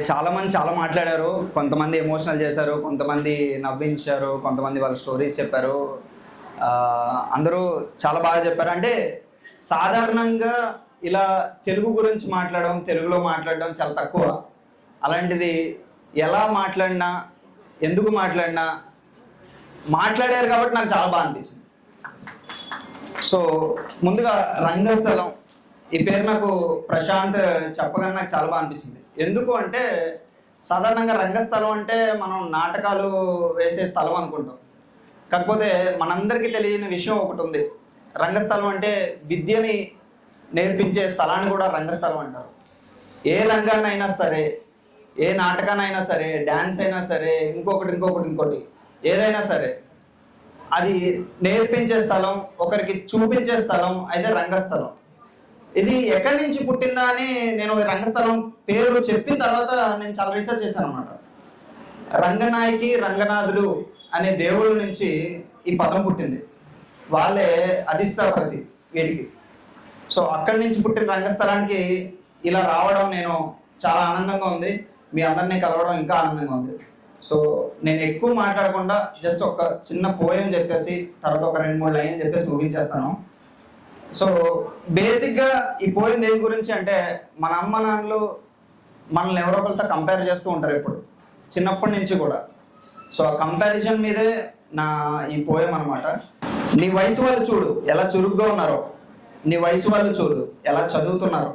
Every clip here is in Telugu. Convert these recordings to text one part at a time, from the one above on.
చాలామంది చాలా మాట్లాడారు. కొంతమంది ఎమోషనల్ చేశారు, కొంతమంది నవ్వించారు, కొంతమంది వాళ్ళ స్టోరీస్ చెప్పారు. అందరూ చాలా బాగా చెప్పారు. అంటే సాధారణంగా ఇలా తెలుగు గురించి మాట్లాడడం, తెలుగులో మాట్లాడడం చాలా తక్కువ. అలాంటిది ఎలా మాట్లాడినా, ఎందుకు మాట్లాడినా మాట్లాడారు కాబట్టి నాకు చాలా బాగా అనిపించింది. సో ముందుగా రంగస్థలం ఈ పేరు నాకు ప్రశాంత్ చెప్పగానే నాకు చాలా బాగా అనిపించింది. ఎందుకు అంటే సాధారణంగా రంగస్థలం అంటే మనం నాటకాలు వేసే స్థలం అనుకుంటాం. కాకపోతే మనందరికీ తెలియని విషయం ఒకటి ఉంది. రంగస్థలం అంటే విద్యని నేర్పించే స్థలాన్ని కూడా రంగస్థలం అంటారు. ఏ రంగాన్నైనా సరే, ఏ నాటకాన్నైనా సరే, డ్యాన్స్ అయినా సరే, ఇంకోటి ఏదైనా సరే అది నేర్పించే స్థలం, ఒకరికి చూపించే స్థలం అయితే రంగస్థలం. ఇది ఎక్కడి నుంచి పుట్టిందా అని నేను రంగస్థలం పేరు చెప్పిన తర్వాత నేను చాలా రీసెర్చ్ చేశాను అనమాట. రంగనాయకి రంగనాథుడు అనే దేవుళ్ళ నుంచి ఈ పదం పుట్టింది. వాళ్ళే అధిష్టాపతి వీడికి. సో అక్కడి నుంచి పుట్టిన రంగస్థలానికి ఇలా రావడం నేను చాలా ఆనందంగా ఉంది. మీ అందరినీ కలవడం ఇంకా ఆనందంగా ఉంది. సో నేను ఎక్కువ మాట్లాడకుండా జస్ట్ ఒక చిన్న పోయం చెప్పేసి తర్వాత ఒక 2-3 లైన్లు చెప్పేసి ముగించేస్తాను. సో బేసిక్గా ఈ పోయం దేని గురించి అంటే, మన అమ్మ నాన్నలు మనల్ని ఎవరో ఒకరితో కంపేర్ చేస్తూ ఉంటారు ఎప్పుడు, చిన్నప్పటి నుంచి కూడా. సో ఆ కంపారిజన్ మీదే నా ఈ పోయం అనమాట. నీ వయసు వాళ్ళు చూడు ఎలా చురుగ్గా ఉన్నారో, నీ వయసు వాళ్ళు చూడు ఎలా చదువుతున్నారో,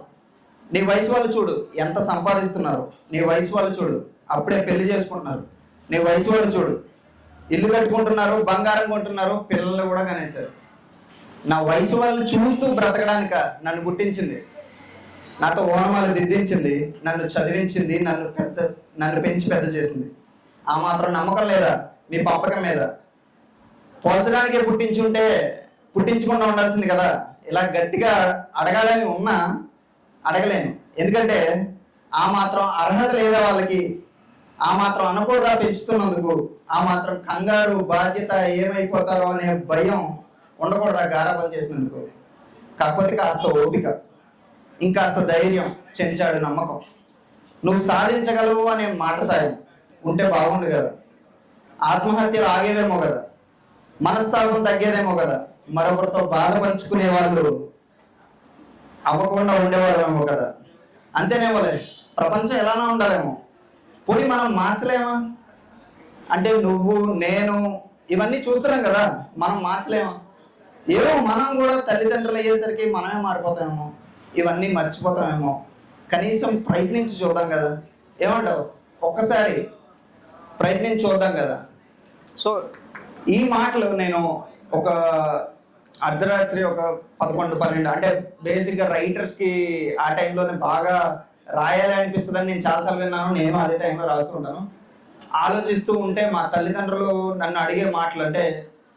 నీ వయసు వాళ్ళు చూడు ఎంత సంపాదిస్తున్నారు, నీ వయసు వాళ్ళు చూడు అప్పుడే పెళ్లి చేసుకుంటున్నారు, నీ వయసు వాళ్ళు చూడు ఇల్లు కట్టుకుంటున్నారు, బంగారం కొంటున్నారు, పిల్లలు కూడా కనేశారు. నా వయసు వాళ్ళు చూస్తూ బ్రతకడానిక నన్ను పుట్టించింది, నాతో ఓనమాలు దిద్దించింది, నన్ను చదివించింది, నన్ను పెంచి పెద్ద చేసింది. ఆ మాత్రం నమ్మకం లేదా మీ పంపకం మీద? పోల్చడానికే పుట్టించకుండా ఉండాల్సింది కదా. ఇలా గట్టిగా అడగాలని ఉన్నా అడగలేను. ఎందుకంటే ఆ మాత్రం అర్హత లేదా వాళ్ళకి, ఆ మాత్రం అనకూడదా పెంచుతున్నందుకు, ఆ మాత్రం కంగారు బాధ్యత ఏమైపోతారో అనే భయం ఉండకూడదా గారాబం చేసినందుకు. కాకపోతే కాస్త ఓపిక, ఇంకాస్త ధైర్యం, చెంచాడు నమ్మకం. నువ్వు సాధించగలవు అనే మాట సాయం ఉంటే బాగుండు కదా. ఆత్మహత్యలు ఆగేదేమో కదా, మనస్తాపం తగ్గేదేమో కదా, మరొకరితో బాధ పంచుకునే వాళ్ళు అవ్వకుండా ఉండేవాళ్ళేమో కదా. అంతేనేమోలే, ప్రపంచం ఎలానో ఉండాలేమో. పోనీ మనం మార్చలేమా? అంటే నువ్వు నేను ఇవన్నీ చూస్తున్నాం కదా, మనం మార్చలేమా? ఏమో మనం కూడా తల్లిదండ్రులు అయ్యేసరికి మనమే మారిపోతామేమో, ఇవన్నీ మర్చిపోతామేమో. కనీసం ప్రయత్నించి చూద్దాం కదా. ఏమంటావు? ఒక్కసారి ప్రయత్నించి చూద్దాం కదా. సో ఈ మాటలు నేను ఒక అర్ధరాత్రి ఒక 11-12 అంటే బేసిక్గా రైటర్స్కి ఆ టైంలోనే బాగా రాయాలి అనిపిస్తుందని నేను చాలాసార్లు విన్నాను. నేను అదే టైంలో రాస్తూ ఉంటాను. ఆలోచిస్తూ ఉంటే మా తల్లిదండ్రులు నన్ను అడిగే మాటలు అంటే,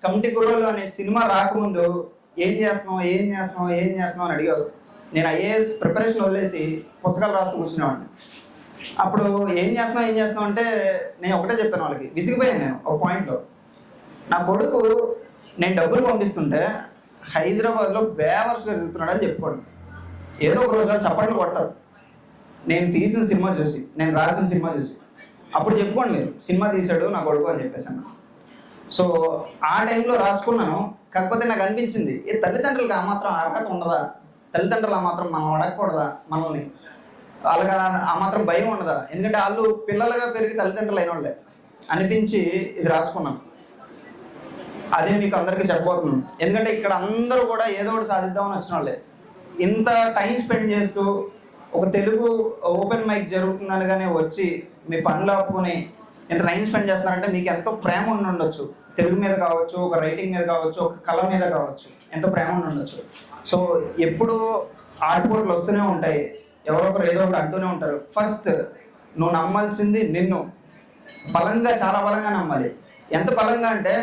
కమిటీ కుర్రోళ్ళు అనే సినిమా రాకముందు ఏం చేస్తున్నావు అని అడిగారు. నేను ఐఏఎస్ ప్రిపరేషన్ వదిలేసి పుస్తకాలు రాస్తూ కూర్చునేవాడిని. అప్పుడు ఏం చేస్తున్నావు అంటే నేను ఒకటే చెప్పాను వాళ్ళకి. విసిగిపోయాను నేను ఒక పాయింట్లో. నా కొడుకు నేను డబ్బులు పంపిస్తుంటే హైదరాబాద్లో బేవర్స్గా తిరుగుతున్నాడు అని చెప్పుకోండి. ఏదో ఒక రోజు చప్పట్లు కొడతారు నేను తీసిన సినిమా చూసి, నేను రాసిన సినిమా చూసి. అప్పుడు చెప్పుకోండి మీరు, సినిమా తీశాడు నా కొడుకు అని చెప్పేసాను. సో ఆ టైంలో రాసుకున్నాను. కాకపోతే నాకు అనిపించింది, ఏ తల్లిదండ్రులకి ఆ మాత్రం అర్హత ఉండదా? తల్లిదండ్రులు ఆ మాత్రం మనం అడగకూడదా? మనల్ని వాళ్ళకి ఆ మాత్రం భయం ఉండదా? ఎందుకంటే వాళ్ళు పిల్లలుగా పెరిగి తల్లిదండ్రులు అయిన వాళ్ళే అనిపించి ఇది రాసుకున్నాను. అదే మీకు అందరికీ చెప్పబోతున్నాను. ఎందుకంటే ఇక్కడ అందరూ కూడా ఏదో ఒకటి సాధిద్దామని వచ్చిన వాళ్ళే. ఇంత టైం స్పెండ్ చేస్తూ ఒక తెలుగు ఓపెన్ మైక్ జరుగుతుందనగానే వచ్చి మీ పనులు ఆపుకొని ఇంత టైం స్పెండ్ చేస్తున్నారంటే మీకు ఎంతో ప్రేమ ఉండి ఉండొచ్చు. తెలుగు మీద కావచ్చు, ఒక రైటింగ్ మీద కావచ్చు, ఒక కళ మీద కావచ్చు, ఎంతో ప్రేమ ఉండి ఉండొచ్చు. సో ఎప్పుడు ఆటుపోట్లు వస్తూనే ఉంటాయి, ఎవరో ఒకరు ఏదో ఒకటి అంటూనే ఉంటారు. ఫస్ట్ నువ్వు నమ్మాల్సింది నిన్ను బలంగా, చాలా బలంగా నమ్మాలి. ఎంత బలంగా అంటే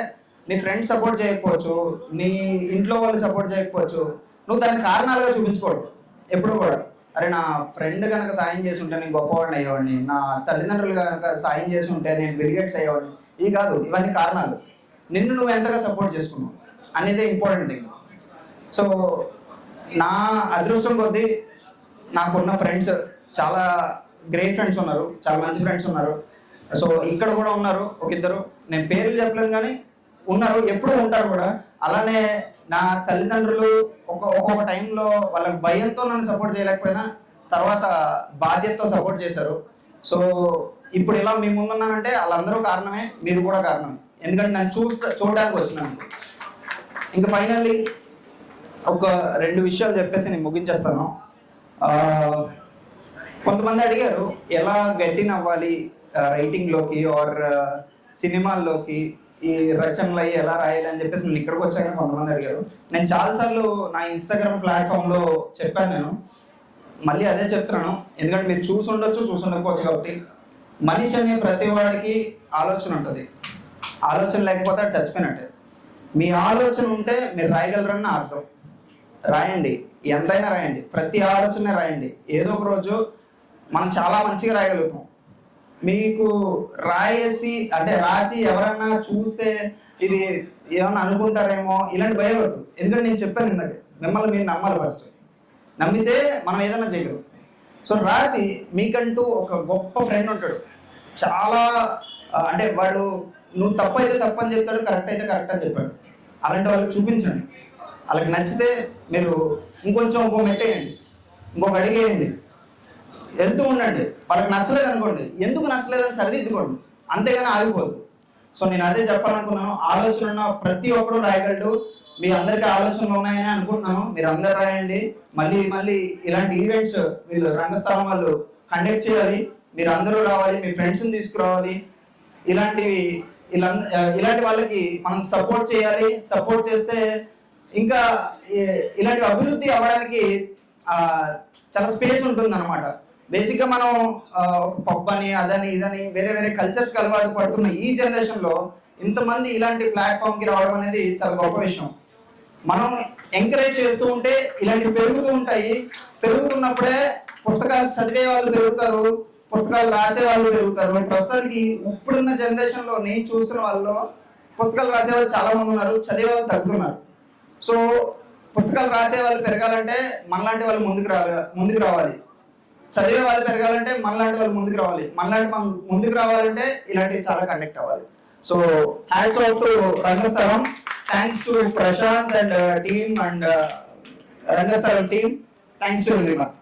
నీ ఫ్రెండ్స్ సపోర్ట్ చేయకపోవచ్చు, నీ ఇంట్లో వాళ్ళు సపోర్ట్ చేయకపోవచ్చు, నువ్వు దానికి కారణాలుగా చూపించకూడదు ఎప్పుడు కూడా. అరే నా ఫ్రెండ్ కనుక సాయం చేసి ఉంటే నేను గొప్పవాడిని అయ్యేవాడిని, నా తల్లిదండ్రులు కనుక సాయం చేసి ఉంటే నేను బిల్గేట్స్ అయ్యేవాడిని. ఇది కాదు, ఇవన్నీ కారణాలు. నిన్ను నువ్వు ఎంతగా సపోర్ట్ చేసుకున్నావు అనేదే ఇంపార్టెంట్ థింగ్. సో నా అదృష్టం కొద్దీ నాకున్న ఫ్రెండ్స్ చాలా గ్రేట్ ఫ్రెండ్స్ ఉన్నారు, చాలా మంచి ఫ్రెండ్స్ ఉన్నారు. సో ఇక్కడ కూడా ఉన్నారు ఒక ఇద్దరు, నేను పేర్లు చెప్పలేను కానీ ఉన్నారు, ఎప్పుడూ ఉంటారు కూడా. అలానే నా తల్లిదండ్రులు ఒక్కొక్క టైంలో వాళ్ళకి భయంతో నన్ను సపోర్ట్ చేయలేకపోయినా తర్వాత బాధ్యతతో సపోర్ట్ చేశారు. సో ఇప్పుడు ఇలా మీ ముందున్నానంటే వాళ్ళందరూ కారణమే, మీరు కూడా కారణమే. ఎందుకంటే నన్ను చూడడానికి వచ్చినాను. ఇంకా ఫైనల్లీ ఒక 2 విషయాలు చెప్పేసి నేను ముగించేస్తాను. కొంతమంది అడిగారు ఎలా గెట్టిన్ అవ్వాలి రైటింగ్లోకి ఆర్ సినిమాల్లోకి, ఈ రచనలు అయ్యి ఎలా రాయాలి అని చెప్పేసి నేను ఇక్కడికి వచ్చాక కొంతమంది అడిగారు. నేను చాలాసార్లు నా ఇన్స్టాగ్రామ్ ప్లాట్ఫామ్లో చెప్పాను, నేను మళ్ళీ అదే చెప్తున్నాను. ఎందుకంటే మీరు చూసుండకపోవచ్చు కాబట్టి, మనిషి అనే ప్రతి వాడికి ఆలోచన ఉంటుంది. ఆలోచన లేకపోతే అది చచ్చిపోయినట్టే. మీ ఆలోచన ఉంటే మీరు రాయగలరని అర్థం. రాయండి, ఎంతైనా రాయండి, ప్రతి ఆలోచన రాయండి. ఏదో ఒక రోజు మనం చాలా మంచిగా రాయగలుగుతాం. మీకు రాసి ఎవరన్నా చూస్తే ఇది ఏమన్నా అనుకుంటారేమో ఇలాంటి భయపడదు. ఎందుకంటే నేను చెప్పాను ఇందాక, మిమ్మల్ని మీరు నమ్మాలి. ఫస్ట్ నమ్మితే మనం ఏదైనా చేయగలం. సో రాసి మీకంటూ ఒక గొప్ప ఫ్రెండ్ ఉంటాడు. చాలా వాడు నువ్వు తప్పు అయితే తప్పు అని చెప్తాడు, కరెక్ట్ అయితే కరెక్ట్ అని చెప్పాడు. అలాంటి వాళ్ళకి చూపించండి. వాళ్ళకి నచ్చితే మీరు ఇంకో మెట్టేయండి, ఇంకొక అడిగేయండి, వెళ్తూ ఉండండి. వాళ్ళకి నచ్చలేదు అనుకోండి, ఎందుకు నచ్చలేదని సరిదిద్దుకోండి, అంతేగాని ఆగిపోదు. సో నేను అదే చెప్పాలనుకున్నాను. ఆలోచన ఉన్న ప్రతి ఒక్కరు రాయగలడు. మీ అందరికీ ఆలోచనలు ఉన్నాయని అనుకుంటున్నాను. మీరు అందరు రాయండి. మళ్ళీ ఇలాంటి ఈవెంట్స్ వీళ్ళు రంగస్థలం వాళ్ళు కండక్ట్ చేయాలి. మీరు అందరూ రావాలి, మీ ఫ్రెండ్స్ని తీసుకురావాలి. ఇలాంటి వాళ్ళకి మనం సపోర్ట్ చేయాలి. సపోర్ట్ చేస్తే ఇంకా ఇలాంటి అభివృద్ధి అవ్వడానికి చాలా స్పేస్ ఉంటుంది అన్నమాట. బేసిక్గా మనం ఒక పబ్ అని అదని ఇదని వేరే కల్చర్స్కి అలవాటు పడుతున్న ఈ జనరేషన్లో ఇంతమంది ఇలాంటి ప్లాట్ఫామ్కి రావడం అనేది చాలా గొప్ప విషయం. మనం ఎంకరేజ్ చేస్తూ ఉంటే ఇలాంటివి పెరుగుతూ ఉంటాయి. పెరుగుతున్నప్పుడే పుస్తకాలు చదివే వాళ్ళు పెరుగుతారు, పుస్తకాలు రాసే వాళ్ళు పెరుగుతారు. ప్రస్తుతానికి ఇప్పుడున్న జనరేషన్లో నేను చూస్తున్న వాళ్ళలో పుస్తకాలు రాసే వాళ్ళు చాలా మంది ఉన్నారు, చదివే వాళ్ళు తగ్గుతున్నారు. సో పుస్తకాలు రాసే వాళ్ళు పెరగాలంటే మనలాంటి వాళ్ళు ముందుకు రావాలి. చదివే వాళ్ళు పెరగాలంటే మనలాంటి వాళ్ళు ముందుకు రావాలంటే ఇలాంటివి చాలా కండక్ట్ అవ్వాలి. So hats off to Rangasthalam, thanks to Prashant and team and Rangasthalam team, thanks to everyone.